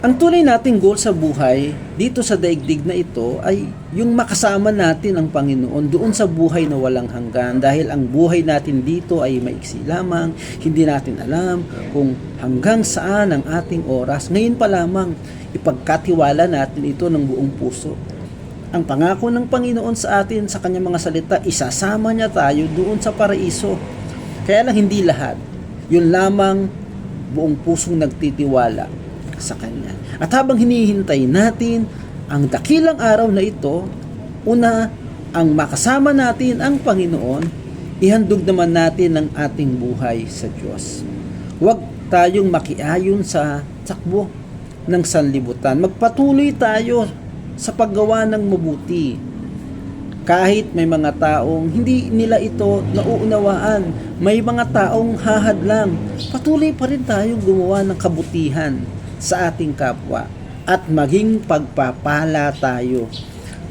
Ang tunay nating goal sa buhay dito sa daigdig na ito ay yung makasama natin ang Panginoon doon sa buhay na walang hanggan, dahil ang buhay natin dito ay maiksi lamang. Hindi natin alam kung hanggang saan ang ating oras. Ngayon pa lamang ipagkatiwala natin ito ng buong puso. Ang pangako ng Panginoon sa atin sa kanyang mga salita, isasama niya tayo doon sa paraiso. Kaya lang hindi lahat. Yun lamang buong pusong nagtitiwala sa Kanya. At habang hinihintay natin ang dakilang araw na ito, una, ang makasama natin ang Panginoon, ihandog naman natin ang ating buhay sa Diyos. Huwag tayong makiayon sa takbo ng sanlibutan. Magpatuloy tayo sa paggawa ng mabuti. Kahit may mga taong hindi nila ito nauunawaan, may mga taong hahadlang, patuloy pa rin tayong gumawa ng kabutihan sa ating kapwa at maging pagpapala tayo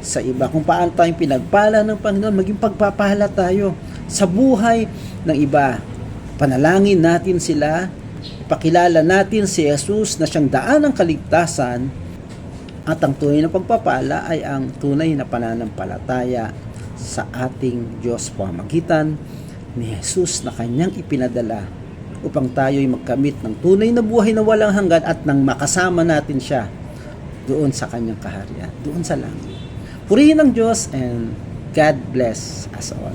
sa iba. Kung paano tayong pinagpala ng Panginoon, maging pagpapala tayo sa buhay ng iba. Panalangin natin sila, ipakilala natin si Jesus na siyang daan ng kaligtasan, at ang tunay na pagpapala ay ang tunay na pananampalataya sa ating Diyos, pamamagitan ni Jesus na kanyang ipinadala upang tayo'y magkamit ng tunay na buhay na walang hanggan at nang makasama natin siya doon sa kanyang kaharian, doon sa langit. Purihin ang Diyos and God bless us all.